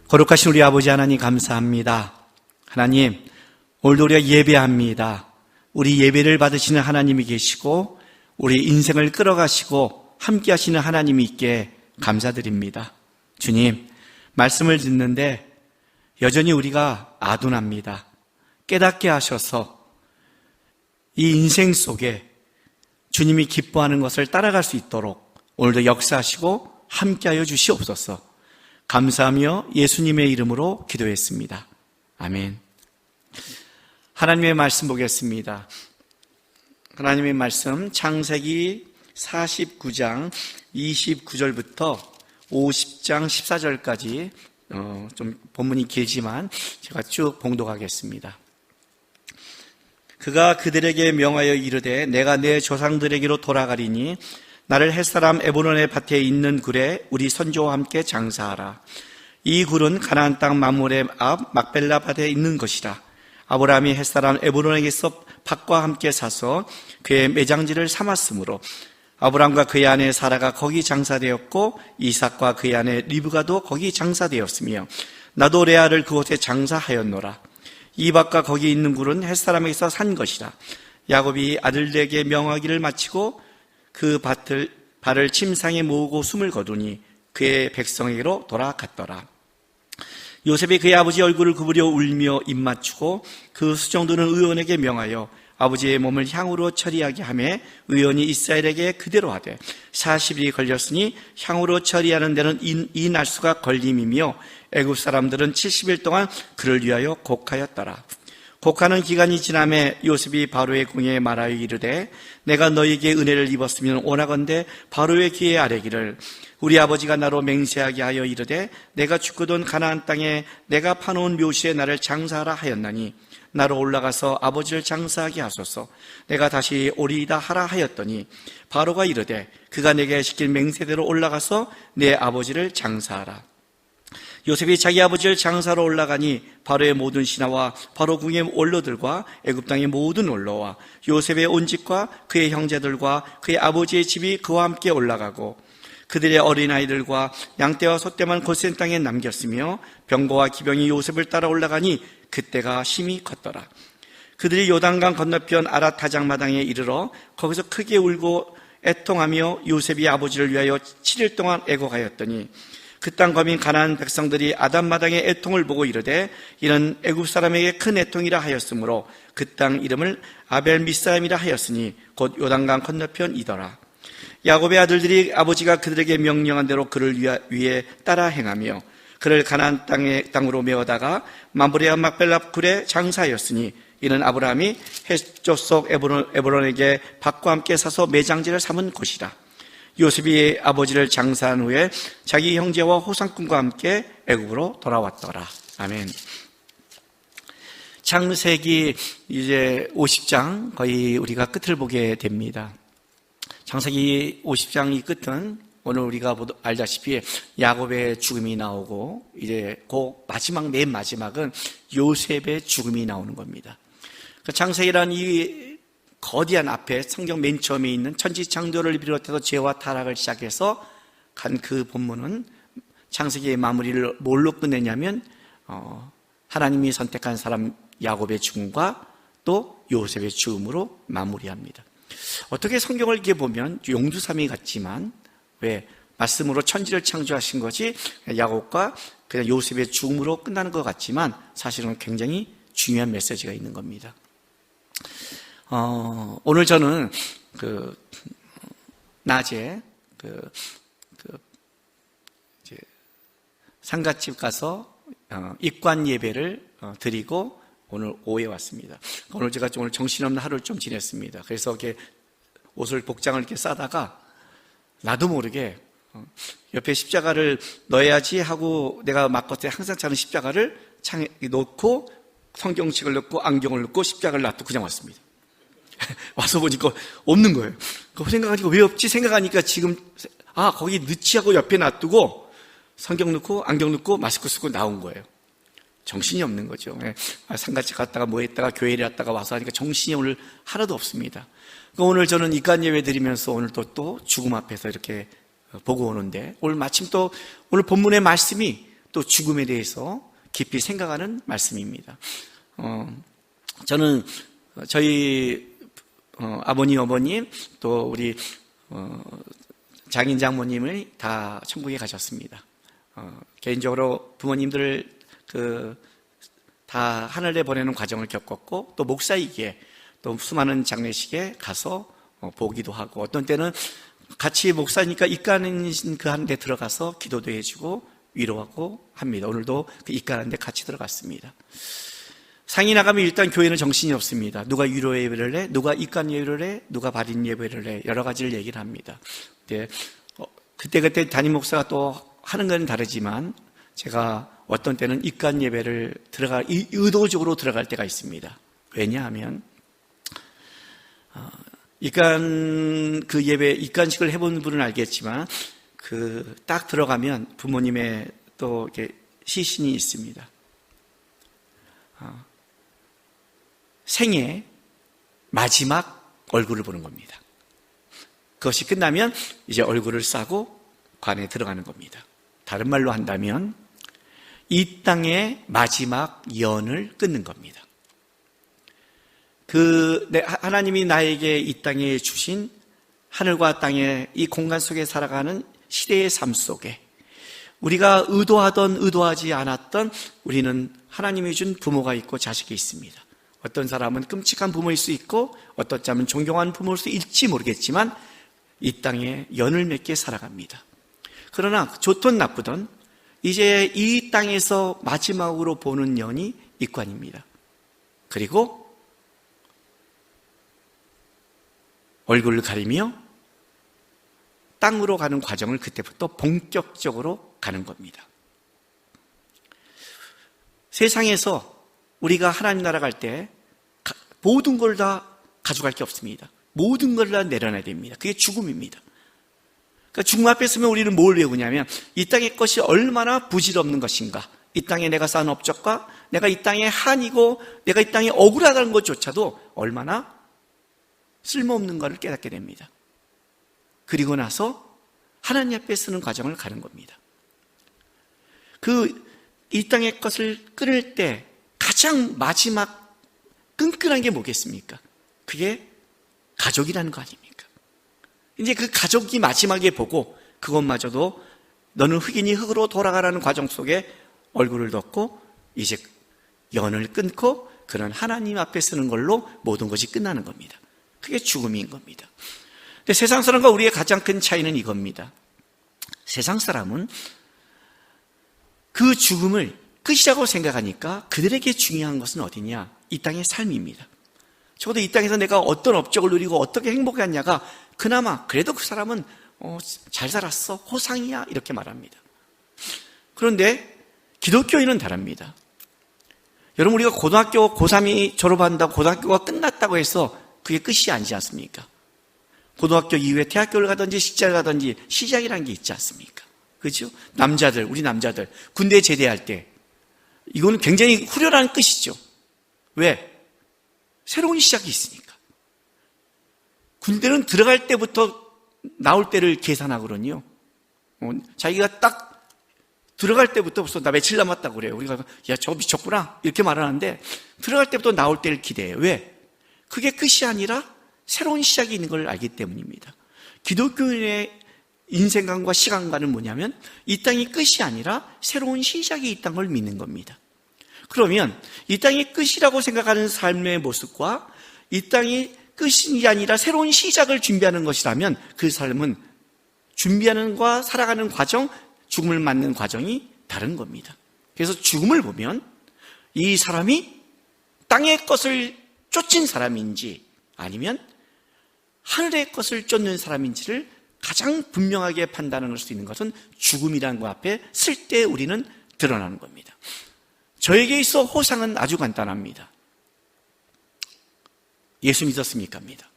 거룩하신 우리 아버지 하나님 감사합니다. 하나님, 오늘도 우리가 예배합니다. 우리 예배를 받으시는 하나님이 계시고 우리 인생을 끌어가시고 함께 하시는 하나님이 있게 감사드립니다. 주님, 말씀을 듣는데 여전히 우리가 아둔합니다. 깨닫게 하셔서 이 인생 속에 주님이 기뻐하는 것을 따라갈 수 있도록 오늘도 역사하시고 함께하여 주시옵소서. 감사하며 예수님의 이름으로 기도했습니다. 아멘. 하나님의 말씀 보겠습니다. 하나님의 말씀 창세기 49장 29절부터 50장 14절까지 좀 본문이 길지만 제가 쭉 봉독하겠습니다. 그가 그들에게 명하여 이르되 내가 내 조상들에게로 돌아가리니 나를 햇사람 에브론의 밭에 있는 굴에 우리 선조와 함께 장사하라. 이 굴은 가나안 땅 마므레 앞 막벨라 밭에 있는 것이라. 아브라함이 햇사람 에브론에게서 밭과 함께 사서 그의 매장지를 삼았으므로 아브라함과 그의 아내 사라가 거기 장사되었고 이삭과 그의 아내 리브가도 거기 장사되었으며 나도 레아를 그곳에 장사하였노라. 이 밭과 거기 있는 굴은 햇사람에게서 산 것이라. 야곱이 아들에게 명하기를 마치고 그 발을 침상에 모으고 숨을 거두니 그의 백성에게로 돌아갔더라. 요셉이 그의 아버지 얼굴을 구부려 울며 입맞추고 그 수정도는 의원에게 명하여 아버지의 몸을 향으로 처리하게 하며 의원이 이스라엘에게 그대로 하되 40일이 걸렸으니 향으로 처리하는 데는 이 날수가 걸림이며 애굽 사람들은 70일 동안 그를 위하여 곡하였더라. 곡하는 기간이 지나매 요셉이 바로의 궁에 말하여 이르되 내가 너에게 은혜를 입었으면 원하건대 바로의 귀에 아뢰기를 우리 아버지가 나로 맹세하게 하여 이르되 내가 죽거든 가나안 땅에 내가 파놓은 묘실에 나를 장사하라 하였나니 나로 올라가서 아버지를 장사하게 하소서. 내가 다시 오리이다 하라 하였더니 바로가 이르되 그가 내게 시킨 맹세대로 올라가서 내 아버지를 장사하라. 요셉이 자기 아버지를 장사로 올라가니 바로의 모든 신하와 바로 궁의 원로들과 애굽 땅의 모든 원로와 요셉의 온 집과 그의 형제들과 그의 아버지의 집이 그와 함께 올라가고 그들의 어린아이들과 양떼와 소떼만 고센 땅에 남겼으며 병거와 기병이 요셉을 따라 올라가니 그때가 심히 컸더라. 그들이 요단강 건너편 아랏 타작마당에 이르러 거기서 크게 울고 애통하며 요셉이 아버지를 위하여 7일 동안 애곡하였더니 그 땅 거민 가나안 백성들이 아담마당의 애통을 보고 이르되 이는 애굽 사람에게 큰 애통이라 하였으므로 그 땅 이름을 아벨 미스라임이라 하였으니 곧 요단강 건너편이더라. 야곱의 아들들이 아버지가 그들에게 명령한 대로 그를 위해 따라 행하며 그를 가나안 땅으로 메어다가 마므레 막벨라 굴에 장사하였으니 이는 아브라함이 헷조 속 에브론에게 밭과 함께 사서 매장지를 삼은 곳이라. 요셉이 아버지를 장사한 후에 자기 형제와 호상꾼과 함께 애굽으로 돌아왔더라. 아멘. 창세기 이제 50장 거의 우리가 끝을 보게 됩니다. 창세기 50장 이 끝은 오늘 우리가 알다시피 야곱의 죽음이 나오고 이제 그 마지막 맨 마지막은 요셉의 죽음이 나오는 겁니다. 창세기란 이 거대한 앞에 성경 맨 처음에 있는 천지창조를 비롯해서 죄와 타락을 시작해서 간 그 본문은 창세기의 마무리를 뭘로 끝내냐면 하나님이 선택한 사람 야곱의 죽음과 또 요셉의 죽음으로 마무리합니다. 어떻게 성경을 이렇게 보면 용두삼이 같지만 왜 말씀으로 천지를 창조하신 것이 야곱과 그냥 요셉의 죽음으로 끝나는 것 같지만 사실은 굉장히 중요한 메시지가 있는 겁니다. 오늘 저는 낮에 이제 상가집 가서 입관 예배를 드리고 오늘 오후에 왔습니다. 오늘 제가 오늘 정신없는 하루를 좀 지냈습니다. 그래서 이렇게 옷을 복장을 이렇게 싸다가 나도 모르게 옆에 십자가를 넣어야지 하고 내가 마커트에 항상 차는 십자가를 창에 놓고 성경책을 넣고 안경을 넣고 십자가를 놔두고 그냥 왔습니다. 와서 보니까 없는 거예요. 생각하니까 왜 없지? 생각하니까 지금 거기 넣지 하고 옆에 놔두고 성경 넣고 안경 넣고 마스크 쓰고 나온 거예요. 정신이 없는 거죠. 상가집 갔다가 뭐 했다가 교회를 갔다가 와서 하니까 정신이 오늘 하나도 없습니다. 오늘 저는 입관 예배 드리면서 오늘 또 죽음 앞에서 이렇게 보고 오는데 오늘 마침 또 오늘 본문의 말씀이 또 죽음에 대해서 깊이 생각하는 말씀입니다. 저는 저희 아버님, 어머님, 또 우리 장인 장모님을 다 천국에 가셨습니다. 개인적으로 부모님들을 다 하늘에 보내는 과정을 겪었고, 또 목사이기에 또 수많은 장례식에 가서 보기도 하고, 어떤 때는 같이 목사니까 입가는 그 한 데 들어가서 기도도 해주고 위로하고 합니다. 오늘도 그 입가는 데 같이 들어갔습니다. 상이 나가면 일단 교회는 정신이 없습니다. 누가 위로 예배를 해, 누가 입간 예배를 해, 누가 발인 예배를 해, 여러 가지를 얘기를 합니다. 네, 그때 담임 목사가 또 하는 건 다르지만 제가 어떤 때는 입간 예배를 의도적으로 들어갈 때가 있습니다. 왜냐하면 입간 그 예배, 입간식을 해본 분은 알겠지만 딱 들어가면 부모님의 또 이렇게 시신이 있습니다. 생애 마지막 얼굴을 보는 겁니다. 그것이 끝나면 이제 얼굴을 싸고 관에 들어가는 겁니다. 다른 말로 한다면 이 땅의 마지막 연을 끊는 겁니다. 하나님이 나에게 이 땅에 주신 하늘과 땅의 이 공간 속에 살아가는 시대의 삶 속에 우리가 의도하던 의도하지 않았던 우리는 하나님이 준 부모가 있고 자식이 있습니다. 어떤 사람은 끔찍한 부모일 수 있고 어떤 사람은 존경하는 부모일 수 있을지 모르겠지만 이 땅에 연을 맺게 살아갑니다. 그러나 좋든 나쁘든 이제 이 땅에서 마지막으로 보는 연이 입관입니다. 그리고 얼굴을 가리며 땅으로 가는 과정을 그때부터 본격적으로 가는 겁니다. 세상에서 우리가 하나님 나라 갈 때 모든 걸 다 가져갈 게 없습니다. 모든 걸 다 내려놔야 됩니다. 그게 죽음입니다. 그러니까 죽음 앞에 서면 우리는 뭘 외우냐면 이 땅의 것이 얼마나 부질없는 것인가, 이 땅에 내가 쌓은 업적과 내가 이 땅에 한이고 내가 이 땅에 억울하다는 것조차도 얼마나 쓸모없는가를 깨닫게 됩니다. 그리고 나서 하나님 앞에 서는 과정을 가는 겁니다. 이 땅의 것을 끊을 때 가장 마지막 끈끈한 게 뭐겠습니까? 그게 가족이라는 거 아닙니까? 이제 그 가족이 마지막에 보고 그것마저도 너는 흙이니 흙으로 돌아가라는 과정 속에 얼굴을 덮고 이제 연을 끊고 그런 하나님 앞에 서는 걸로 모든 것이 끝나는 겁니다. 그게 죽음인 겁니다. 근데 세상 사람과 우리의 가장 큰 차이는 이겁니다. 세상 사람은 그 죽음을 끝이라고 생각하니까 그들에게 중요한 것은 어디냐? 이 땅의 삶입니다. 적어도 이 땅에서 내가 어떤 업적을 누리고 어떻게 행복했냐가 그나마 그래도 그 사람은 잘 살았어, 호상이야 이렇게 말합니다. 그런데 기독교인은 다릅니다. 여러분, 우리가 고등학교 고3이 졸업한다고 고등학교가 끝났다고 해서 그게 끝이 아니지 않습니까? 고등학교 이후에 대학교를 가든지 직장을 가든지 시작이라는 게 있지 않습니까? 그렇죠? 우리 남자들 군대 제대할 때 이거는 굉장히 후련한 끝이죠. 왜? 새로운 시작이 있으니까. 군대는 들어갈 때부터 나올 때를 계산하거든요. 자기가 딱 들어갈 때부터 벌써 나 며칠 남았다고 그래요. 우리가 야, 저 미쳤구나 이렇게 말하는데 들어갈 때부터 나올 때를 기대해요. 왜? 그게 끝이 아니라 새로운 시작이 있는 걸 알기 때문입니다. 기독교인의 인생관과 시간관은 뭐냐면 이 땅이 끝이 아니라 새로운 시작이 있다는 걸 믿는 겁니다. 그러면 이 땅이 끝이라고 생각하는 삶의 모습과 이 땅이 끝이 아니라 새로운 시작을 준비하는 것이라면 그 삶은 준비하는 것과 살아가는 과정, 죽음을 맞는 과정이 다른 겁니다. 그래서 죽음을 보면 이 사람이 땅의 것을 쫓은 사람인지 아니면 하늘의 것을 쫓는 사람인지를 가장 분명하게 판단할 수 있는 것은 죽음이라는 것 앞에 쓸 때 우리는 드러나는 겁니다. 저에게 있어 호상은 아주 간단합니다. 예수 믿었습니까?입니다.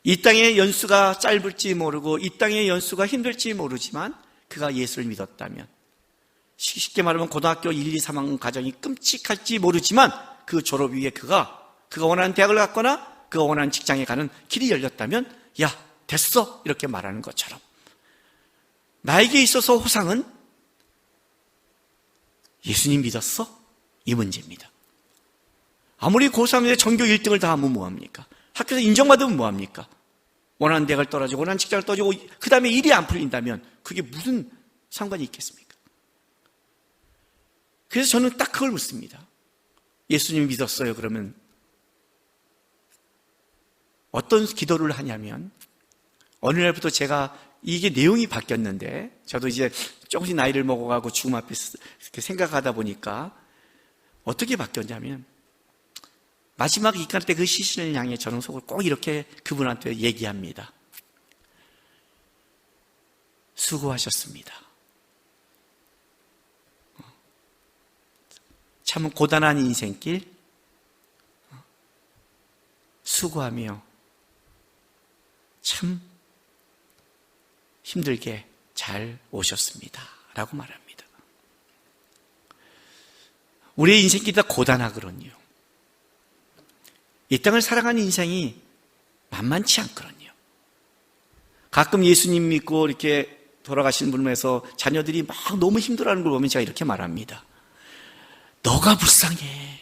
이 땅의 연수가 짧을지 모르고 이 땅의 연수가 힘들지 모르지만 그가 예수를 믿었다면, 쉽게 말하면 고등학교 1, 2, 3학년 과정이 끔찍할지 모르지만 그 졸업 이후에 그가 원하는 대학을 갔거나 그가 원하는 직장에 가는 길이 열렸다면 야 됐어 이렇게 말하는 것처럼 나에게 있어서 호상은 예수님 믿었어? 이 문제입니다. 아무리 고3인데 전교 1등을 다 하면 뭐합니까? 학교에서 인정받으면 뭐합니까? 원하는 대학을 떨어지고 원하는 직장을 떨어지고 그 다음에 일이 안 풀린다면 그게 무슨 상관이 있겠습니까? 그래서 저는 딱 그걸 묻습니다. 예수님 믿었어요. 그러면 어떤 기도를 하냐면 어느 날부터 제가 이게 내용이 바뀌었는데 저도 이제 조금씩 나이를 먹어가고 죽음 앞에 이렇게 생각하다 보니까 어떻게 바뀌었냐면 마지막 이갈 때 그 시신을 향해 저는 속을 꼭 이렇게 그분한테 얘기합니다. 수고하셨습니다. 참 고단한 인생길 수고하며 참 힘들게 잘 오셨습니다. 라고 말합니다. 우리의 인생길이 다 고단하거든요. 이 땅을 살아가는 인생이 만만치 않거든요. 가끔 예수님 믿고 이렇게 돌아가시는 분에서 자녀들이 막 너무 힘들어하는 걸 보면 제가 이렇게 말합니다. 너가 불쌍해.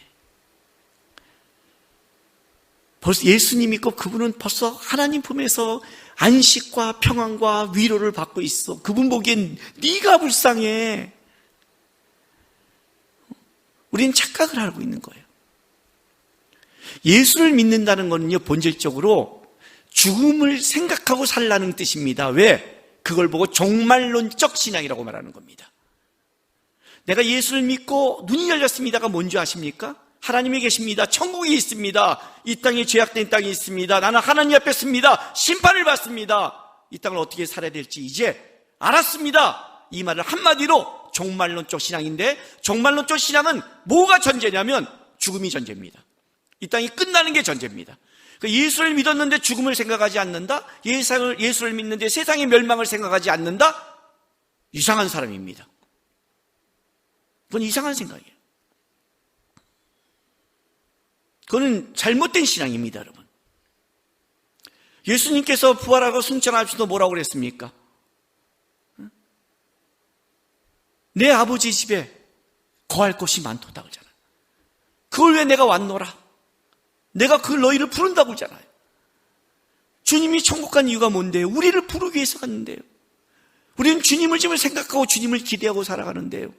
벌써 예수님 믿고 그분은 벌써 하나님 품에서 안식과 평안과 위로를 받고 있어. 그분 보기엔 네가 불쌍해. 우리는 착각을 하고 있는 거예요. 예수를 믿는다는 것은요, 본질적으로 죽음을 생각하고 살라는 뜻입니다. 왜? 그걸 보고 종말론적 신앙이라고 말하는 겁니다. 내가 예수를 믿고 눈이 열렸습니다가 뭔지 아십니까? 하나님이 계십니다. 천국이 있습니다. 이 땅에 죄악된 땅이 있습니다. 나는 하나님 앞에 섭니다. 심판을 받습니다. 이 땅을 어떻게 살아야 될지 이제 알았습니다. 이 말을 한마디로 종말론적 신앙인데, 종말론적 신앙은 뭐가 전제냐면 죽음이 전제입니다. 이 땅이 끝나는 게 전제입니다. 예수를 믿었는데 죽음을 생각하지 않는다? 예수를 믿는데 세상의 멸망을 생각하지 않는다? 이상한 사람입니다. 그건 이상한 생각이에요. 그건 잘못된 신앙입니다, 여러분. 예수님께서 부활하고 승천하시면서 뭐라고 그랬습니까? 내 아버지 집에 거할 곳이 많도다 그러잖아요. 그걸 왜 내가 왔노라? 내가 그 너희를 부른다고 그러잖아요. 주님이 천국 간 이유가 뭔데요? 우리를 부르기 위해서 갔는데요. 우리는 주님을 지금 생각하고 주님을 기대하고 살아가는데요.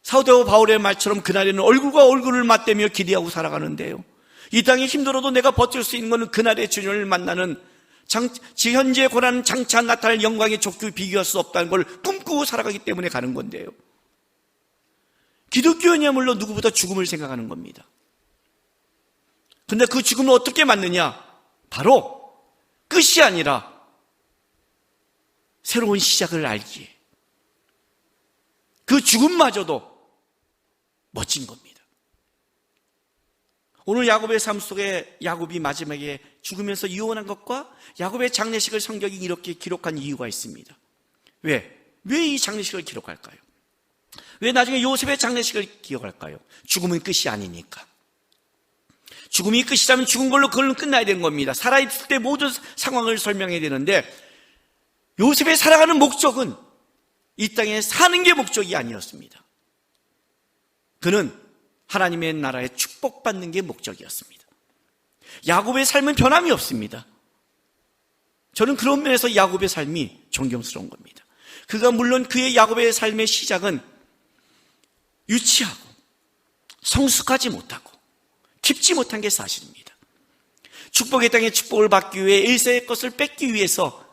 사도 바울의 말처럼 그날에는 얼굴과 얼굴을 맞대며 기대하고 살아가는데요. 이 땅이 힘들어도 내가 버틸 수 있는 것은 그날의 주님을 만나는 현재 고난은 장차 나타날 영광의 족구 비교할 수 없다는 걸 꿈꾸고 살아가기 때문에 가는 건데요. 기독교인이야말로 누구보다 죽음을 생각하는 겁니다. 근데 그 죽음을 어떻게 맞느냐? 바로 끝이 아니라 새로운 시작을 알기에 그 죽음마저도 멋진 겁니다. 오늘 야곱의 삶 속에 야곱이 마지막에 죽으면서 이혼한 것과 야곱의 장례식을 성경이 이렇게 기록한 이유가 있습니다. 왜 이 장례식을 기록할까요? 왜 나중에 요셉의 장례식을 기억할까요? 죽음은 끝이 아니니까. 죽음이 끝이라면 죽은 걸로 그걸로 끝나야 되는 겁니다. 살아있을 때 모든 상황을 설명해야 되는데 요셉의 살아가는 목적은 이 땅에 사는 게 목적이 아니었습니다. 그는 하나님의 나라에 축복받는 게 목적이었습니다. 야곱의 삶은 변함이 없습니다. 저는 그런 면에서 야곱의 삶이 존경스러운 겁니다. 그가 물론 그의 야곱의 삶의 시작은 유치하고 성숙하지 못하고 깊지 못한 게 사실입니다. 축복의 땅에 축복을 받기 위해 엘사의 것을 뺏기 위해서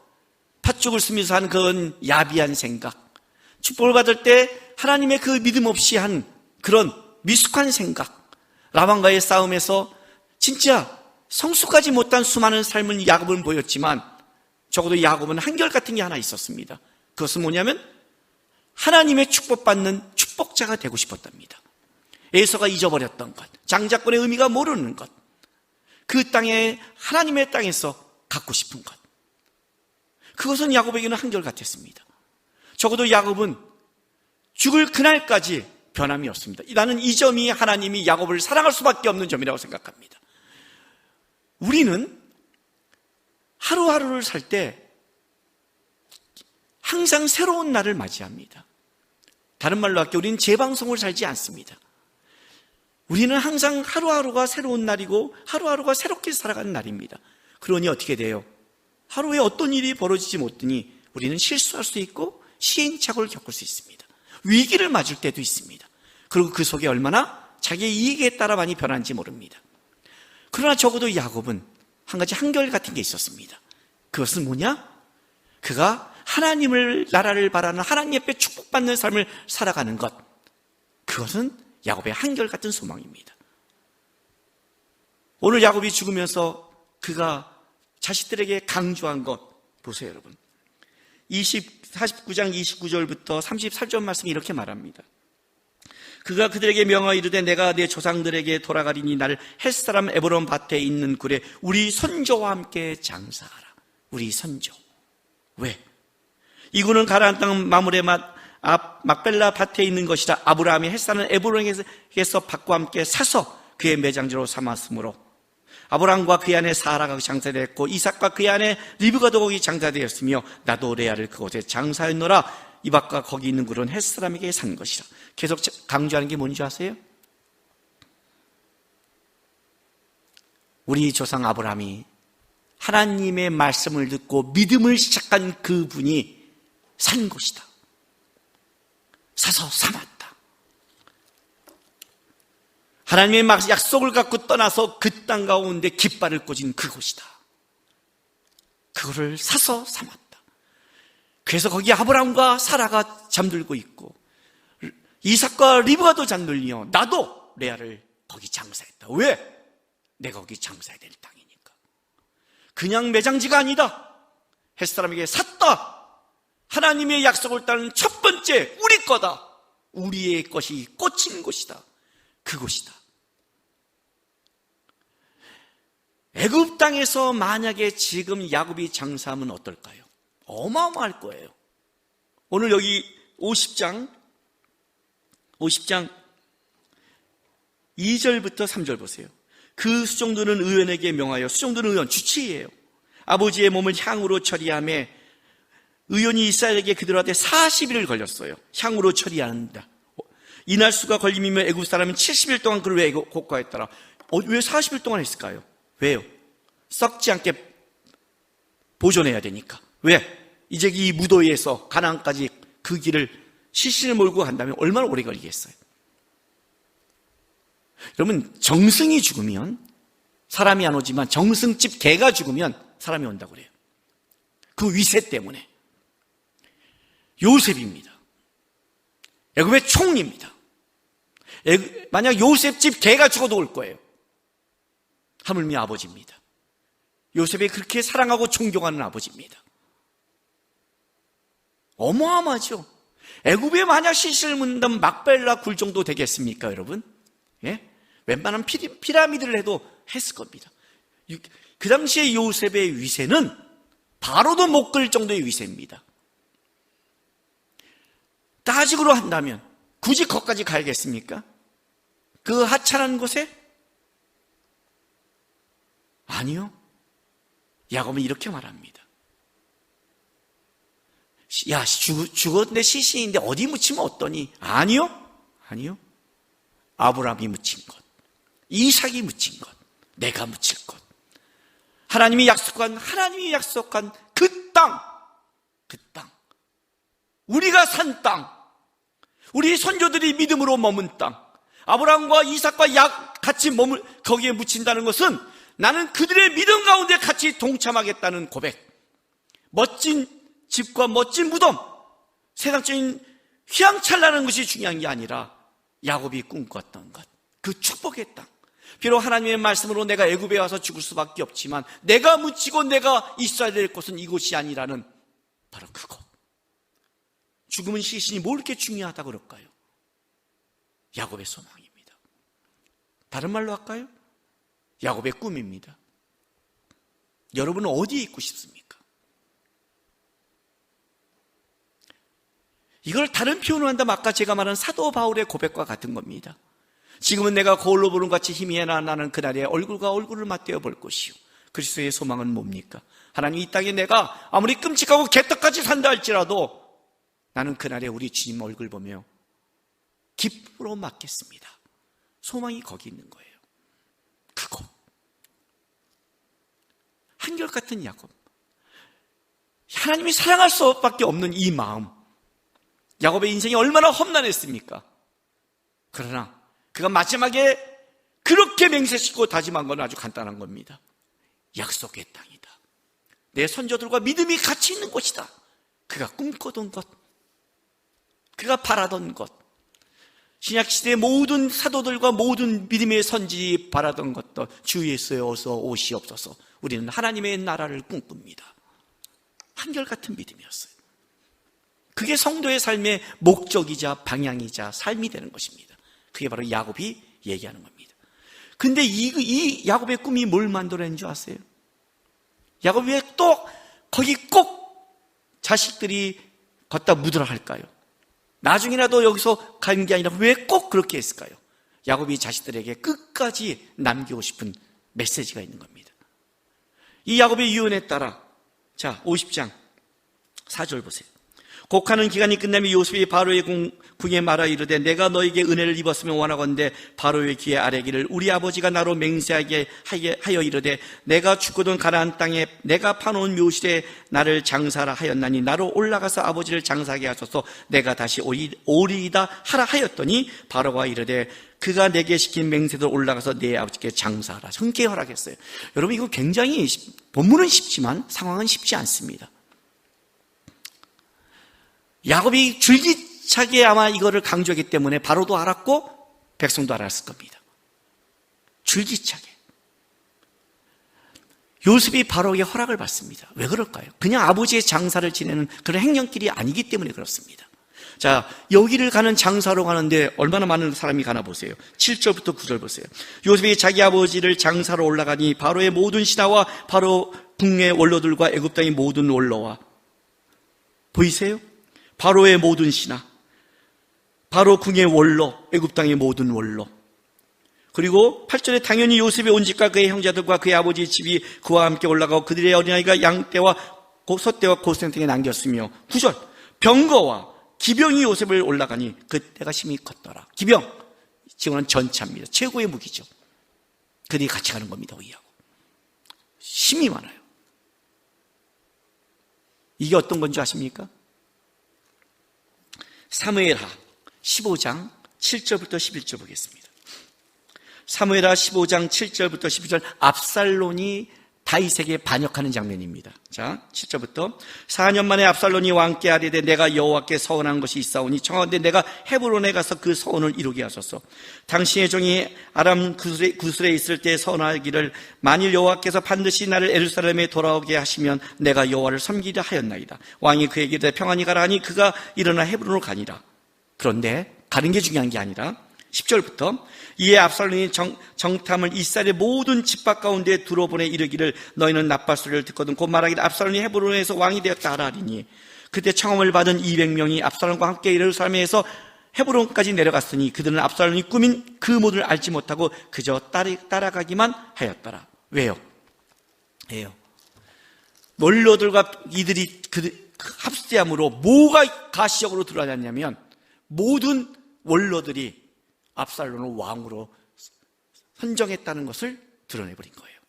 팥죽을 쓰면서 한 그런 야비한 생각, 축복을 받을 때 하나님의 그 믿음 없이 한 그런 미숙한 생각, 라반과의 싸움에서 진짜 성숙하지 못한 수많은 삶을 야곱은 보였지만 적어도 야곱은 한결같은 게 하나 있었습니다. 그것은 뭐냐면 하나님의 축복받는 축복자가 되고 싶었답니다. 에서가 잊어버렸던 것, 장자권의 의미가 모르는 것, 그 땅에 하나님의 땅에서 갖고 싶은 것, 그것은 야곱에게는 한결같았습니다. 적어도 야곱은 죽을 그날까지 변함이 없습니다. 나는 이 점이 하나님이 야곱을 사랑할 수밖에 없는 점이라고 생각합니다. 우리는 하루하루를 살 때 항상 새로운 날을 맞이합니다. 다른 말로 할게요. 우리는 재방송을 살지 않습니다. 우리는 항상 하루하루가 새로운 날이고 하루하루가 새롭게 살아가는 날입니다. 그러니 어떻게 돼요? 하루에 어떤 일이 벌어지지 못하니 우리는 실수할 수 있고 시행착오를 겪을 수 있습니다. 위기를 맞을 때도 있습니다. 그리고 그 속에 얼마나 자기의 이익에 따라 많이 변하는지 모릅니다. 그러나 적어도 야곱은 한 가지 한결같은 게 있었습니다. 그것은 뭐냐? 그가 하나님을, 나라를 바라는 하나님 앞에 축복받는 삶을 살아가는 것, 그것은 야곱의 한결같은 소망입니다. 오늘 야곱이 죽으면서 그가 자식들에게 강조한 것 보세요, 여러분. 49장 29절부터 33절 말씀이 이렇게 말합니다. 그가 그들에게 명하여 이르되 내가 내 조상들에게 돌아가리니 나를 햇사람 에브론 밭에 있는 굴에 우리 선조와 함께 장사하라. 우리 선조. 왜? 이 굴은 가나안 땅 마므레 앞 막벨라 밭에 있는 것이라. 아브라함이 햇사는 에브론에서 밭과 함께 사서 그의 매장지로 삼았으므로 아브라함과 그의 아내 사라가 장사되었고 이삭과 그의 아내 리브가도 거기 장사되었으며 나도 레아를 그곳에 장사했노라. 이 밭과 거기 있는 굴은 햇사람에게 산 것이라. 계속 강조하는 게 뭔지 아세요? 우리 조상 아브라함이 하나님의 말씀을 듣고 믿음을 시작한 그분이 산 곳이다. 사서 삼았다. 하나님의 약속을 갖고 떠나서 그 땅 가운데 깃발을 꽂은 그곳이다. 그거를 사서 삼았다. 그래서 거기 아브라함과 사라가 잠들고 있고 이삭과 리브가도 잠들며 나도 레아를 거기 장사했다. 왜? 내가 거기 장사해야 될 땅이니까. 그냥 매장지가 아니다. 햇사람에게 샀다. 하나님의 약속을 따르는 첫 번째 우리 거다. 우리의 것이 꽂힌 곳이다. 그곳이다. 애굽 땅에서 만약에 지금 야곱이 장사하면 어떨까요? 어마어마할 거예요. 오늘 여기 50장 2절부터 3절 보세요. 그 수종들은 의원에게 명하여, 수종들은 의원, 주치의예요. 아버지의 몸을 향으로 처리하며 의원이 이스라엘에게 그들한테 40일을 걸렸어요. 향으로 처리한다. 이날 수가 걸림이면 애굽 사람은 70일 동안 그를 왜 곡과했더라. 왜 40일 동안 했을까요? 왜요? 썩지 않게 보존해야 되니까. 왜? 이제 이 무더위에서 가나안까지 그 길을 시신을 몰고 간다면 얼마나 오래 걸리겠어요? 여러분, 정승이 죽으면 사람이 안 오지만 정승집 개가 죽으면 사람이 온다고 그래요. 그 위세 때문에. 요셉입니다. 애굽의 총리입니다. 만약 요셉 집 개가 죽어도 올 거예요. 하물며 아버지입니다. 요셉이 그렇게 사랑하고 존경하는 아버지입니다. 어마어마하죠. 애굽에 만약 시신을 묻는다면 막벨라 굴 정도 되겠습니까, 여러분? 예? 웬만한 피라미드를 해도 했을 겁니다. 그 당시에 요셉의 위세는 바로도 못 끌 정도의 위세입니다. 따지기로 한다면 굳이 거기까지 가야겠습니까? 그 하찮은 곳에? 아니요. 야곱은 이렇게 말합니다. 야, 죽었는데 시신인데 어디 묻히면 어떠니? 아니요. 아브라함이 묻힌 것, 이삭이 묻힌 것, 내가 묻힐 것, 하나님이 약속한 그 땅, 우리가 산 땅, 우리 선조들이 믿음으로 머문 땅, 아브라함과 이삭과 같이 거기에 묻힌다는 것은 나는 그들의 믿음 가운데 같이 동참하겠다는 고백. 멋진 집과 멋진 무덤, 세상적인 휘황찬란한 것이 중요한 게 아니라 야곱이 꿈꿨던 것, 그 축복의 땅. 비록 하나님의 말씀으로 내가 애굽에 와서 죽을 수밖에 없지만 내가 묻히고 내가 있어야 될 곳은 이곳이 아니라는 바로 그곳. 죽음은 시신이 뭘 이렇게 중요하다고 그럴까요? 야곱의 소망입니다. 다른 말로 할까요? 야곱의 꿈입니다. 여러분은 어디에 있고 싶습니까? 이걸 다른 표현으로 한다면 아까 제가 말한 사도 바울의 고백과 같은 겁니다. 지금은 내가 거울로 보는 같이 힘이 나는 그날에 얼굴과 얼굴을 맞대어 볼 것이요. 그리스도의 소망은 뭡니까? 하나님, 이 땅에 내가 아무리 끔찍하고 개떡같이 산다 할지라도 나는 그날에 우리 주님 얼굴 보며 기쁨으로 맞겠습니다. 소망이 거기 있는 거예요. 그곳. 한결같은 야곱. 하나님이 사랑할 수밖에 없는 이 마음. 야곱의 인생이 얼마나 험난했습니까? 그러나 그가 마지막에 그렇게 맹세시고 다짐한 건 아주 간단한 겁니다. 약속의 땅이다. 내 선조들과 믿음이 같이 있는 곳이다. 그가 꿈꾸던 것, 그가 바라던 것, 신약시대의 모든 사도들과 모든 믿음의 선지들이 바라던 것도 주 예수에 어서 오시옵소서. 우리는 하나님의 나라를 꿈꿉니다. 한결같은 믿음이었어요. 그게 성도의 삶의 목적이자 방향이자 삶이 되는 것입니다. 그게 바로 야곱이 얘기하는 겁니다. 근데 이 야곱의 꿈이 뭘 만들어낸 줄 아세요? 야곱이 왜 또 거기 꼭 자식들이 걷다 묻으라 할까요? 나중이라도 여기서 가는 게 아니라 왜 꼭 그렇게 했을까요? 야곱이 자식들에게 끝까지 남기고 싶은 메시지가 있는 겁니다. 이 야곱의 유언에 따라, 자, 50장 4절 보세요. 곡하는 기간이 끝나면 요셉이 바로의 궁에 말하 이르되 내가 너에게 은혜를 입었으면 원하건대 바로의 귀에 아뢰기를 우리 아버지가 나로 맹세하게 하여 이르되 내가 죽거든 가나안 땅에 내가 파놓은 묘실에 나를 장사하라 하였나니 나로 올라가서 아버지를 장사하게 하소서 내가 다시 오리이다 하라 하였더니 바로가 이르되 그가 내게 시킨 맹세대로 올라가서 내 아버지께 장사하라. 흔쾌히 허락했어요. 여러분, 이거 굉장히 본문은 쉽지만 상황은 쉽지 않습니다. 야곱이 줄기차게 아마 이거를 강조했기 때문에 바로도 알았고 백성도 알았을 겁니다. 줄기차게. 요셉이 바로에게 허락을 받습니다. 왜 그럴까요? 그냥 아버지의 장사를 지내는 그런 행령길이 아니기 때문에 그렇습니다. 자, 여기를 가는 장사로 가는데 얼마나 많은 사람이 가나 보세요. 7절부터 9절 보세요. 요셉이 자기 아버지를 장사로 올라가니 바로의 모든 신하와 바로 궁의 원로들과 애굽 땅의 모든 원로와, 보이세요? 바로의 모든 신하, 바로 궁의 원로, 애굽 땅의 모든 원로. 그리고 8절에 당연히 요셉의 온 집과 그의 형제들과 그의 아버지의 집이 그와 함께 올라가고 그들의 어린아이가 양떼와 소떼와 고생탱에 남겼으며 9절 병거와 기병이 요셉을 올라가니 그때가 심히 컸더라. 기병, 지금은 전차입니다. 최고의 무기죠. 그들이 같이 가는 겁니다. 의하고 힘이 많아요. 이게 어떤 건지 아십니까? 사무엘하 15장 7절부터 11절 보겠습니다. 사무엘하 15장 7절부터 11절, 압살론이 다윗에게 반역하는 장면입니다. 자, 7절부터 4년 만에 압살론이 왕께 아뢰되 내가 여호와께 서원한 것이 있사오니 청하건대 내가 헤브론에 가서 그 서원을 이루게 하소서. 당신의 종이 아람 구술에 있을 때 서원하기를 만일 여호와께서 반드시 나를 예루살렘에 돌아오게 하시면 내가 여호와를 섬기려 하였나이다. 왕이 그에게 이르되 평안히 가라 하니 그가 일어나 헤브론으로 가니라. 그런데 가는 게 중요한 게 아니라 10절부터 이에 압살론이 정탐을 이스라엘의 모든 집밖 가운데 들어보내 이르기를 너희는 나팔 소리를 듣거든 곧 말하기를 압살론이 헤브론에서 왕이 되었다 하라리니 그때 청함을 받은 200명이 압살론과 함께 예루살렘에서 헤브론까지 내려갔으니 그들은 압살론이 꾸민 그 모든 알지 못하고 그저 따라가기만 하였더라. 왜요? 원로들과 이들이 합세함으로 뭐가 가시적으로 드러났냐면 모든 원로들이 압살론을 왕으로 선정했다는 것을 드러내버린 거예요.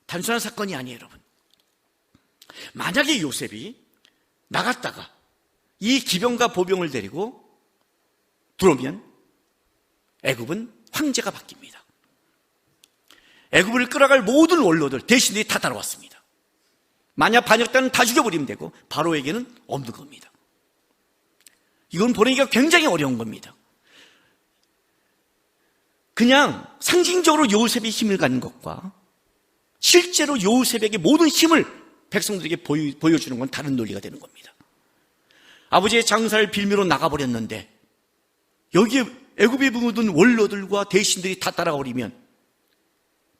단순한 사건이 아니에요, 여러분. 만약에 요셉이 나갔다가 이 기병과 보병을 데리고 들어오면 애굽은 황제가 바뀝니다. 애굽을 끌어갈 모든 원로들 대신들이 다 따라왔습니다. 만약 반역자는 다 죽여버리면 되고 바로에게는 없는 겁니다. 이건 보내기가 굉장히 어려운 겁니다. 그냥 상징적으로 요셉이 힘을 갖는 것과 실제로 요셉에게 모든 힘을 백성들에게 보여주는 건 다른 논리가 되는 겁니다. 아버지의 장사를 빌미로 나가버렸는데 여기에 애굽에 묻은 원로들과 대신들이 다 따라오리면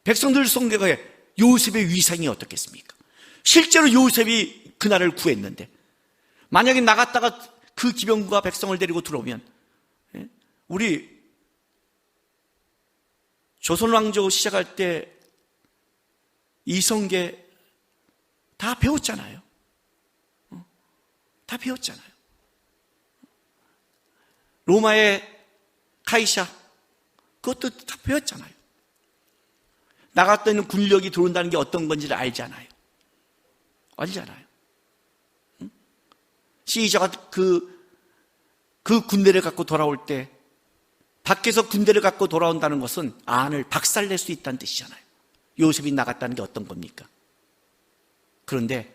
백성들 속에 요셉의 위상이 어떻겠습니까? 실제로 요셉이 그날을 구했는데 만약에 나갔다가 그 기병과 백성을 데리고 들어오면 우리 조선왕조 시작할 때 이성계 다 배웠잖아요. 다 배웠잖아요. 로마의 카이사, 그것도 다 배웠잖아요. 나갔더니 군력이 들어온다는 게 어떤 건지를 알잖아요. 시저가 그 군대를 갖고 돌아올 때, 밖에서 군대를 갖고 돌아온다는 것은 안을 박살낼 수 있다는 뜻이잖아요. 요셉이 나갔다는 게 어떤 겁니까? 그런데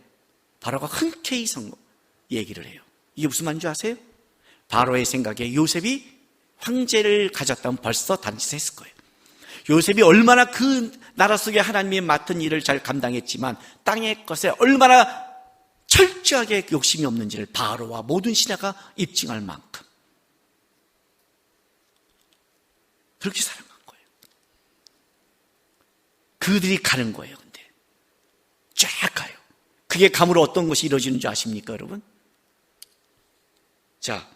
바로가 흔쾌히 얘기를 해요. 이게 무슨 말인지 아세요? 바로의 생각에 요셉이 황제를 가졌다면 벌써 단짓했을 거예요. 요셉이 얼마나 그 나라 속에 하나님이 맡은 일을 잘 감당했지만 땅의 것에 얼마나 철저하게 욕심이 없는지를 바로와 모든 신하가 입증할 만큼 그렇게 사랑한 거예요. 그들이 가는 거예요. 근데 쫙 가요. 그게 감으로 어떤 것이 이루어지는 줄 아십니까, 여러분? 자,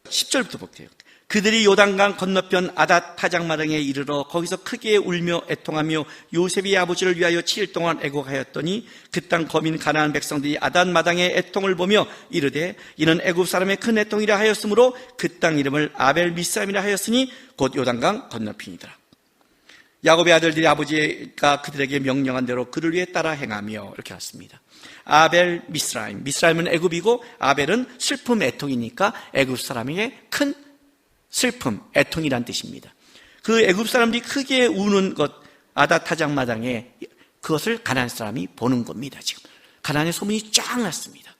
10절부터 볼게요. 그들이 요단강 건너편 아닷 타작마당에 이르러 거기서 크게 울며 애통하며 요셉이 아버지를 위하여 7일 동안 애곡하였더니 그 땅 거민 가나안 백성들이 아닷 마당에 애통을 보며 이르되 이는 애굽 사람의 큰 애통이라 하였으므로 그 땅 이름을 아벨 미스라임이라 하였으니 곧 요단강 건너편이더라. 야곱의 아들들이 아버지가 그들에게 명령한 대로 그를 위해 따라 행하며 이렇게 왔습니다. 아벨 미스라임, 미스라임은 애굽이고 아벨은 슬픔 애통이니까 애굽 사람에게 큰 슬픔, 애통이란 뜻입니다. 그 애굽 사람들이 크게 우는 것, 아닷 타작마당에 그것을 가나안 사람이 보는 겁니다. 지금 가나안의 소문이 쫙 났습니다.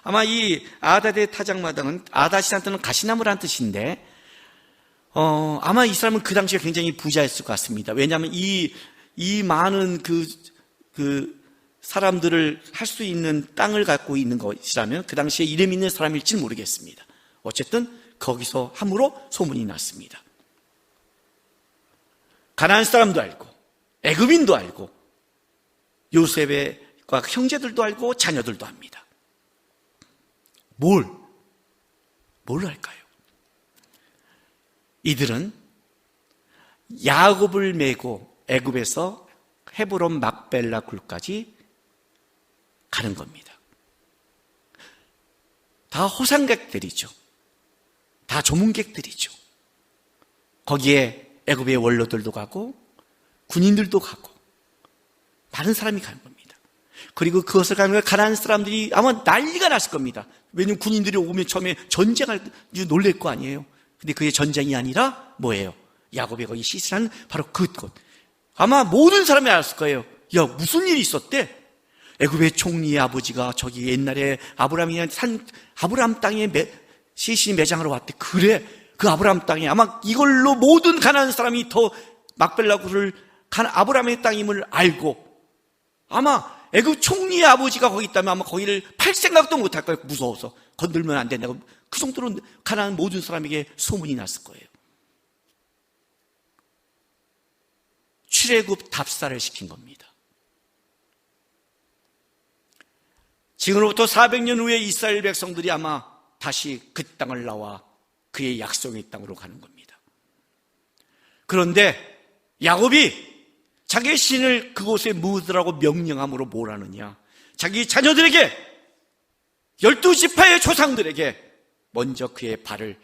아마 이 아닷의 타작마당은 아닷이라는 뜻은 가시나무란 뜻인데 아마 이 사람은 그 당시에 굉장히 부자였을 것 같습니다. 왜냐하면 이 많은 그 사람들을 할 수 있는 땅을 갖고 있는 것이라면 그 당시에 이름 있는 사람일지는 모르겠습니다. 어쨌든 거기서 함으로 소문이 났습니다. 가나안 사람도 알고 애굽인도 알고 요셉의 형제들도 알고 자녀들도 압니다. 뭘 할까요? 이들은 야곱을 메고 애굽에서 헤브론 막벨라 굴까지 가는 겁니다. 다 호상객들이죠. 다 조문객들이죠. 거기에 애굽의 원로들도 가고 군인들도 가고 많은 사람이 가는 겁니다. 그리고 그것을 가는 가나안 사람들이 아마 난리가 났을 겁니다. 왜냐하면 군인들이 오면 처음에 전쟁할 놀랄 거 아니에요. 근데 그게 전쟁이 아니라 뭐예요? 야곱이 거기 시설한 바로 그곳. 아마 모든 사람이 알았을 거예요. 야, 무슨 일이 있었대? 애굽의 총리의 아버지가 저기 옛날에 아브라함이 산 아브라함 땅에 시신이 매장하러 왔대. 그래, 그 아브라함 땅에 아마 이걸로 모든 가나안 사람이 더 막벨라굴을 아브라함의 땅임을 알고 아마 애굽 총리의 아버지가 거기 있다면 아마 거기를 팔 생각도 못할 거예요. 무서워서 건들면 안 된다고. 그 정도로 가나안 모든 사람에게 소문이 났을 거예요. 출애굽 답사를 시킨 겁니다. 지금으로부터 400년 후에 이스라엘 백성들이 아마 다시 그 땅을 나와 그의 약속의 땅으로 가는 겁니다. 그런데 야곱이 자기의 신을 그곳에 묻으라고 명령함으로 뭘 하느냐? 자기 자녀들에게 12지파의 조상들에게 먼저 그의 발을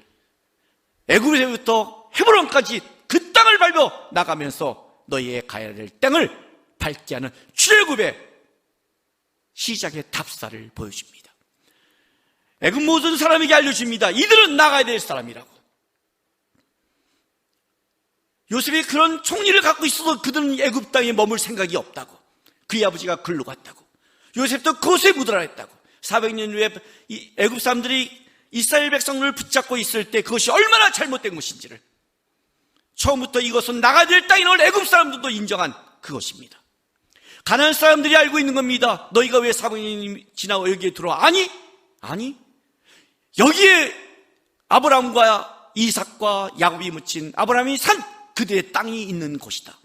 애굽에서부터 헤브론까지 그 땅을 밟아 나가면서 너희의 가야 될 땅을 밟게 하는 출애굽의 시작의 답사를 보여줍니다. 애굽 모든 사람에게 알려줍니다. 이들은 나가야 될 사람이라고. 요셉이 그런 총리를 갖고 있어도 그들은 애굽 땅에 머물 생각이 없다고. 그의 아버지가 글로 갔다고. 요셉도 그곳에 묻으라 했다고. 400년 후에 애굽 사람들이 이스라엘 백성을 붙잡고 있을 때 그것이 얼마나 잘못된 것인지를 처음부터 이것은 나가야 될 땅인 걸 애굽 사람들도 인정한 그것입니다. 가나안 사람들이 알고 있는 겁니다. 너희가 왜 400년이 지나고 여기에 들어와? 아니 여기에 아브라함과 이삭과 야곱이 묻힌 아브라함이 산 그들의 땅이 있는 곳이다.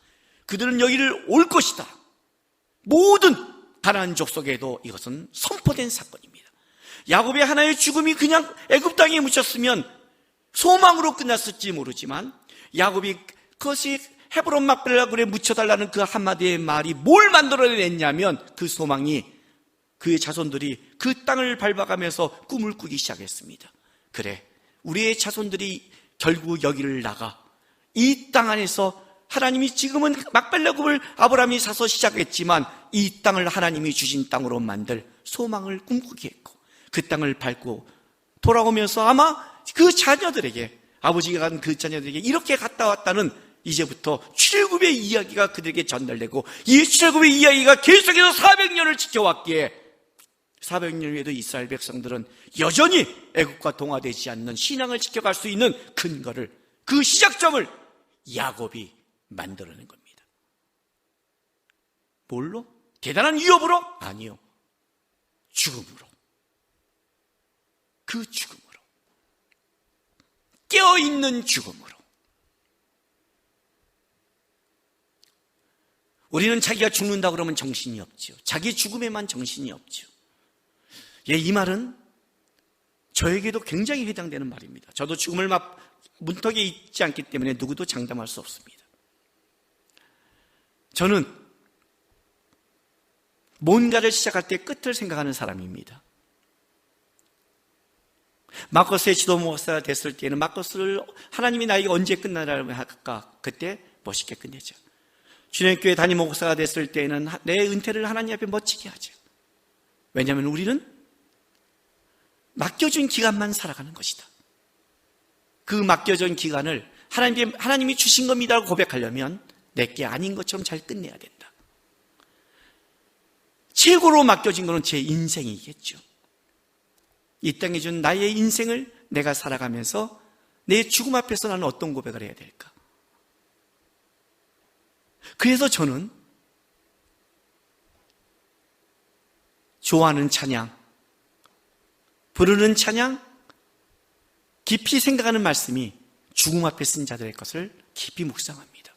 그들은 여기를 올 것이다. 모든 가나안 족속에도 이것은 선포된 사건입니다. 야곱의 하나의 죽음이 그냥 애굽 땅에 묻혔으면 소망으로 끝났을지 모르지만 야곱이 그것이 헤브론 막벨라굴에 묻혀달라는 그 한마디의 말이 뭘 만들어냈냐면 그 소망이 그의 자손들이 그 땅을 밟아가면서 꿈을 꾸기 시작했습니다. 그래, 우리의 자손들이 결국 여기를 나가 이 땅 안에서 하나님이 지금은 막벨라굽을 아브라함이 사서 시작했지만 이 땅을 하나님이 주신 땅으로 만들 소망을 꿈꾸게 했고 그 땅을 밟고 돌아오면서 아마 그 자녀들에게 아버지가 간 그 자녀들에게 이렇게 갔다 왔다는 이제부터 출애굽의 이야기가 그들에게 전달되고 이 출애굽의 이야기가 계속해서 400년을 지켜왔기에 400년 후에도 이스라엘 백성들은 여전히 애국과 동화되지 않는 신앙을 지켜갈 수 있는 근거를 그 시작점을 야곱이 만들어낸 겁니다. 뭘로? 대단한 위협으로? 아니요. 죽음으로. 그 죽음으로. 깨어있는 죽음으로. 우리는 자기가 죽는다 그러면 정신이 없죠. 자기 죽음에만 정신이 없죠. 예, 이 말은 저에게도 굉장히 해당되는 말입니다. 저도 죽음을 문턱에 있지 않기 때문에 누구도 장담할 수 없습니다. 저는 뭔가를 시작할 때 끝을 생각하는 사람입니다. 마커스의 지도 목사가 됐을 때는 마커스를 하나님이 나에게 언제 끝나라고 할까? 그때 멋있게 끝내죠. 주님교회 담임 목사가 됐을 때는 내 은퇴를 하나님 앞에 멋지게 하죠. 왜냐하면 우리는 맡겨준 기간만 살아가는 것이다. 그 맡겨준 기간을 하나님이 주신 겁니다라고 고백하려면 내게 아닌 것처럼 잘 끝내야 된다. 최고로 맡겨진 것은 제 인생이겠죠. 이 땅에 준 나의 인생을 내가 살아가면서 내 죽음 앞에서 나는 어떤 고백을 해야 될까? 그래서 저는 좋아하는 찬양, 부르는 찬양, 깊이 생각하는 말씀이 죽음 앞에 쓴 자들의 것을 깊이 묵상합니다.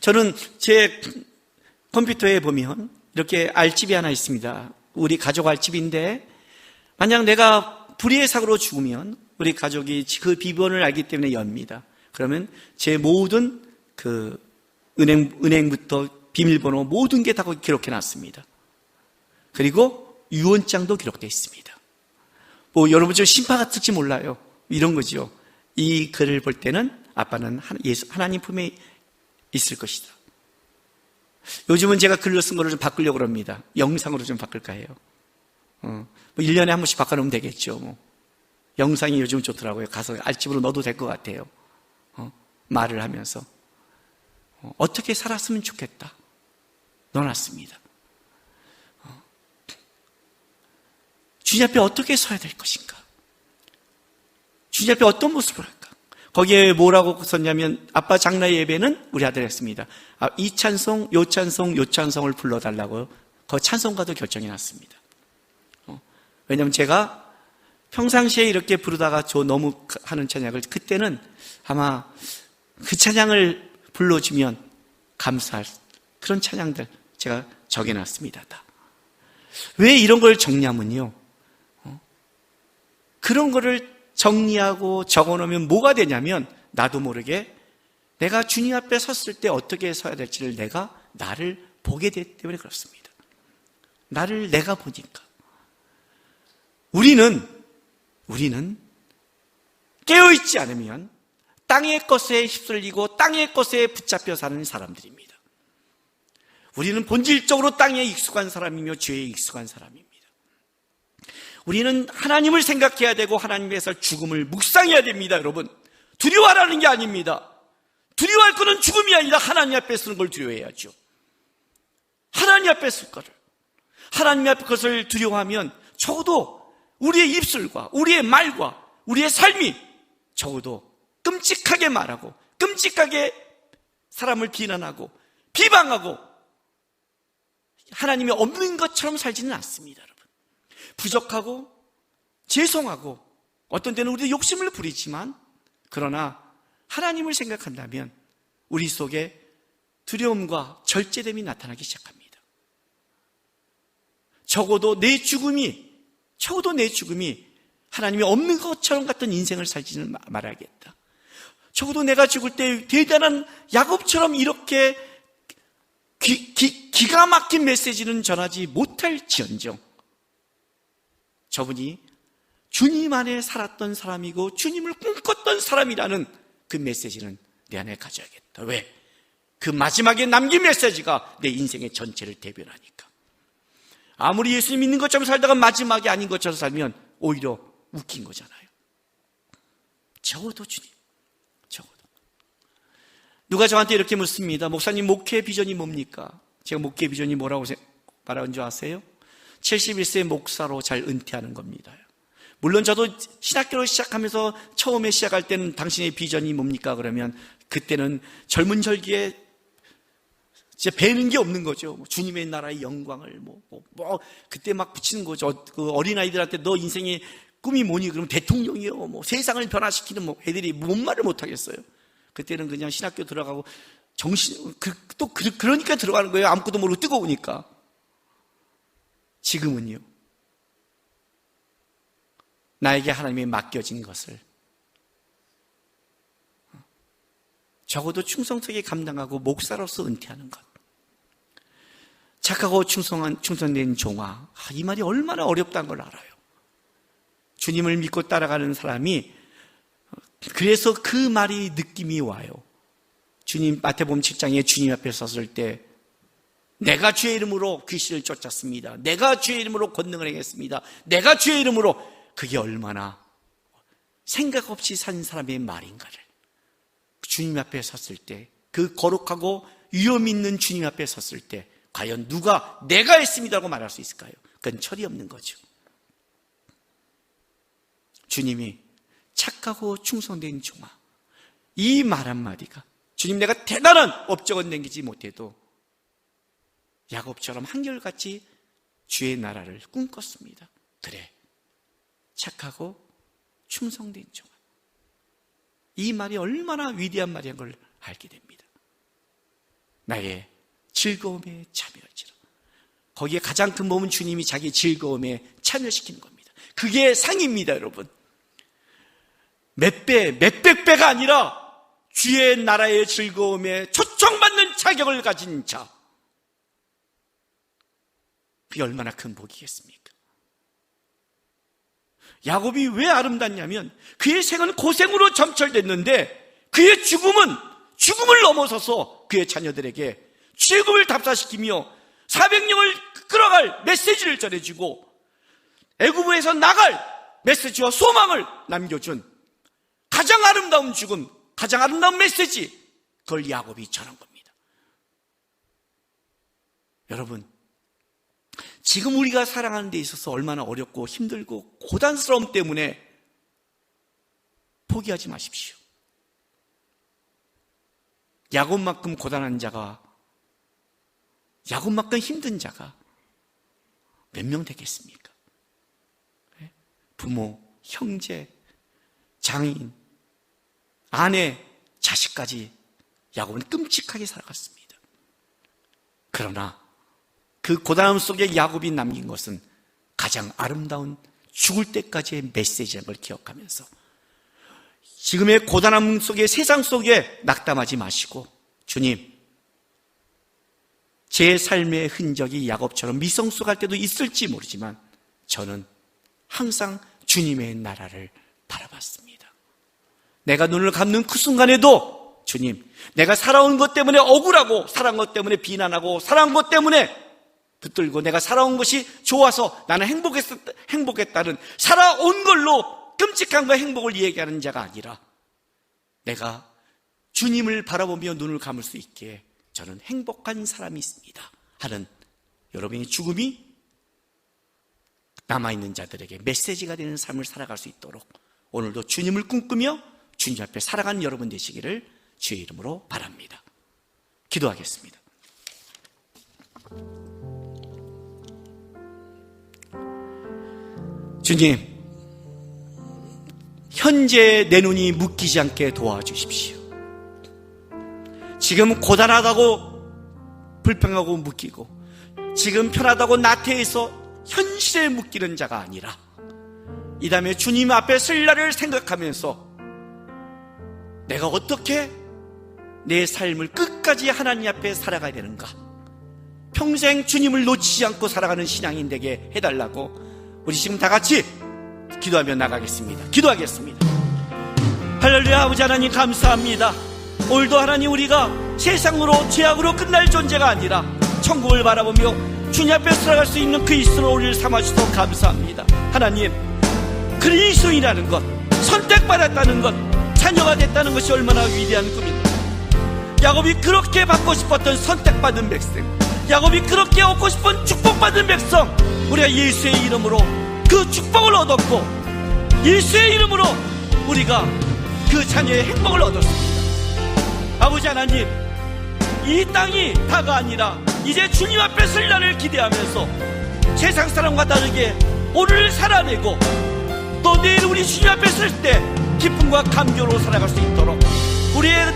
저는 제 컴퓨터에 보면 이렇게 알집이 하나 있습니다. 우리 가족 알집인데 만약 내가 불의의 사고로 죽으면 우리 가족이 그 비번을 알기 때문에 엽니다. 그러면 제 모든 그 은행부터 비밀번호 모든 게 다 거기 기록해 놨습니다. 그리고 유언장도 기록되어 있습니다. 뭐 여러분 좀 심파 같을지 몰라요. 이런 거죠. 이 글을 볼 때는 아빠는 하나님 품에 있을 것이다. 요즘은 제가 글로 쓴 거를 좀 바꾸려고 합니다. 영상으로 좀 바꿀까 해요. 뭐 1년에 한 번씩 바꿔놓으면 되겠죠. 뭐. 영상이 요즘 좋더라고요. 가서 알집으로 넣어도 될 것 같아요. 말을 하면서. 어떻게 살았으면 좋겠다. 넣어놨습니다. 주님 앞에 어떻게 서야 될 것인가? 주님 앞에 어떤 모습을 할까? 거기에 뭐라고 썼냐면 아빠 장라 예배는 우리 아들 했습니다. 이 찬송, 요 찬송, 요 찬송을 불러달라고 그 찬송가도 결정해 놨습니다. 왜냐하면 제가 평상시에 이렇게 부르다가 저 너무 하는 찬양을 그때는 아마 그 찬양을 불러주면 감사할 그런 찬양들 제가 적어놨습니다. 다. 왜 이런 걸 적냐면요. 그런 거를 정리하고 적어놓으면 뭐가 되냐면 나도 모르게 내가 주님 앞에 섰을 때 어떻게 서야 될지를 나를 보게 되기 때문에 그렇습니다. 나를 내가 보니까. 우리는 깨어있지 않으면 땅의 것에 휩쓸리고 땅의 것에 붙잡혀 사는 사람들입니다. 우리는 본질적으로 땅에 익숙한 사람이며 죄에 익숙한 사람입니다. 우리는 하나님을 생각해야 되고 하나님에서 죽음을 묵상해야 됩니다. 여러분, 두려워하라는 게 아닙니다. 두려워할 것은 죽음이 아니라 하나님 앞에 쓰는 걸 두려워해야죠. 하나님 앞에 쓸 거를. 하나님 앞에 것을 두려워하면 적어도 우리의 입술과 우리의 말과 우리의 삶이 적어도 끔찍하게 말하고 끔찍하게 사람을 비난하고 비방하고 하나님이 없는 것처럼 살지는 않습니다. 여러분, 부족하고 죄송하고 어떤 때는 우리도 욕심을 부리지만 그러나 하나님을 생각한다면 우리 속에 두려움과 절제됨이 나타나기 시작합니다. 적어도 내 죽음이 하나님이 없는 것처럼 같은 인생을 살지는 말아야겠다. 적어도 내가 죽을 때 대단한 야곱처럼 이렇게 기가 막힌 메시지는 전하지 못할지언정 저분이 주님 안에 살았던 사람이고 주님을 꿈꿨던 사람이라는 그 메시지는 내 안에 가져야겠다. 왜? 그 마지막에 남긴 메시지가 내 인생의 전체를 대변하니까. 아무리 예수님 믿는 것처럼 살다가 마지막에 아닌 것처럼 살면 오히려 웃긴 거잖아요. 적어도 주님, 적어도. 누가 저한테 이렇게 묻습니다. 목사님, 목회 비전이 뭡니까? 제가 목회 비전이 뭐라고 말하는 줄 아세요? 71세 목사로 잘 은퇴하는 겁니다. 물론 저도 신학교를 시작하면서 처음에 시작할 때는 당신의 비전이 뭡니까? 그러면 그때는 젊은 절기에 진짜 배는 게 없는 거죠. 주님의 나라의 영광을 그때 막 붙이는 거죠. 그 어린아이들한테 너 인생의 꿈이 뭐니? 그러면 대통령이요. 세상을 변화시키는 애들이 뭔 말을 못 하겠어요. 그때는 그냥 신학교 들어가고 그러니까 들어가는 거예요. 아무것도 모르고 뜨거우니까. 지금은요. 나에게 하나님이 맡겨진 것을 적어도 충성되게 감당하고 목사로서 은퇴하는 것. 착하고 충성된 종아. 이 말이 얼마나 어렵다는 걸 알아요. 주님을 믿고 따라가는 사람이 그래서 그 말이 느낌이 와요. 주님, 마태복음 7장에 주님 앞에 섰을 때 내가 주의 이름으로 귀신을 쫓았습니다. 내가 주의 이름으로 권능을 행했습니다. 내가 주의 이름으로, 그게 얼마나 생각 없이 산 사람의 말인가를 주님 앞에 섰을 때, 그 거룩하고 위험 있는 주님 앞에 섰을 때 과연 누가 내가 했습니다라고 말할 수 있을까요? 그건 철이 없는 거죠. 주님이 착하고 충성된 종아, 이 말 한마디가 주님, 내가 대단한 업적은 남기지 못해도 야곱처럼 한결같이 주의 나라를 꿈꿨습니다. 그래, 착하고 충성된 종아. 이 말이 얼마나 위대한 말인 걸 알게 됩니다. 나의 즐거움에 참여할지라. 거기에 가장 큰 몸은 주님이 자기 즐거움에 참여시키는 겁니다. 그게 상입니다, 여러분. 몇 배, 몇백 배가 아니라 주의 나라의 즐거움에 초청받는 자격을 가진 자. 그게 얼마나 큰 복이겠습니까? 야곱이 왜 아름답냐면 그의 생은 고생으로 점철됐는데 그의 죽음을 넘어서서 그의 자녀들에게 죽음을 답사시키며 400명을 끌어갈 메시지를 전해주고 애굽에서 나갈 메시지와 소망을 남겨준 가장 아름다운 죽음, 가장 아름다운 메시지, 그걸 야곱이 전한 겁니다. 여러분, 지금 우리가 살아가는 데 있어서 얼마나 어렵고 힘들고 고단스러움 때문에 포기하지 마십시오. 야곱만큼 고단한 자가, 야곱만큼 힘든 자가 몇 명 되겠습니까? 부모, 형제, 장인, 아내, 자식까지 야곱은 끔찍하게 살아갔습니다. 그러나 그 고단함 속에 야곱이 남긴 것은 가장 아름다운 죽을 때까지의 메시지라는 걸 기억하면서 지금의 고단함 속에, 세상 속에 낙담하지 마시고, 주님, 제 삶의 흔적이 야곱처럼 미성숙할 때도 있을지 모르지만 저는 항상 주님의 나라를 바라봤습니다. 내가 눈을 감는 그 순간에도 주님, 내가 살아온 것 때문에 억울하고, 살아온 것 때문에 비난하고, 살아온 것 때문에 붙들고, 내가 살아온 것이 좋아서 나는 행복했다는, 살아온 걸로 끔찍함과 행복을 얘기하는 자가 아니라 내가 주님을 바라보며 눈을 감을 수 있게 저는 행복한 사람이 있습니다 하는 여러분의 죽음이 남아있는 자들에게 메시지가 되는 삶을 살아갈 수 있도록 오늘도 주님을 꿈꾸며 주님 앞에 살아가는 여러분 되시기를 주의 이름으로 바랍니다. 기도하겠습니다. 주님, 현재 내 눈이 묶이지 않게 도와주십시오. 지금 고단하다고 불평하고 묶이고, 지금 편하다고 나태해서 현실에 묶이는 자가 아니라 이 다음에 주님 앞에 설 날을 생각하면서 내가 어떻게 내 삶을 끝까지 하나님 앞에 살아가야 되는가, 평생 주님을 놓치지 않고 살아가는 신앙인 되게 해달라고 우리 지금 다 같이 기도하며 나가겠습니다. 기도하겠습니다. 할렐루야. 아버지 하나님 감사합니다. 오늘도 하나님 우리가 세상으로 죄악으로 끝날 존재가 아니라 천국을 바라보며 주님 앞에 살아갈 수 있는 그리스도로 우리를 삼아주셔서 감사합니다. 하나님, 그리스도인이라는 것, 선택받았다는 것, 자녀가 됐다는 것이 얼마나 위대한 꿈입니다. 야곱이 그렇게 받고 싶었던 선택받은 백성, 야곱이 그렇게 얻고 싶은 축복받은 백성, 우리가 예수의 이름으로 그 축복을 얻었고 예수의 이름으로 우리가 그 자녀의 행복을 얻었습니다. 아버지 하나님, 이 땅이 다가 아니라 이제 주님 앞에 설 날을 기대하면서 세상 사람과 다르게 오늘을 살아내고 또 내일 우리 주님 앞에 설 때 기쁨과 감격으로 살아갈 수 있도록, 우리의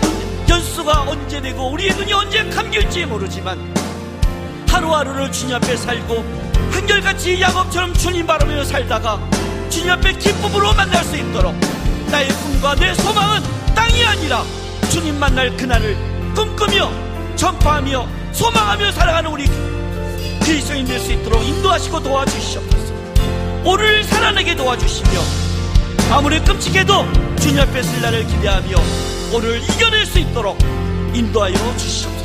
연수가 언제 되고 우리의 눈이 언제 감길지 모르지만 하루하루를 주님 앞에 살고 한결같이 야곱처럼 주님 바라보며 살다가 주님 앞에 기쁨으로 만날 수 있도록, 나의 꿈과 내 소망은 땅이 아니라 주님 만날 그날을 꿈꾸며 전파하며 소망하며 살아가는 우리 그리스도인 될 수 있도록 인도하시고 도와주시옵소서. 오늘 살아내게 도와주시며 아무리 끔찍해도 주님 앞에 설 날을 기대하며 오늘 이겨낼 수 있도록 인도하여 주시옵소서.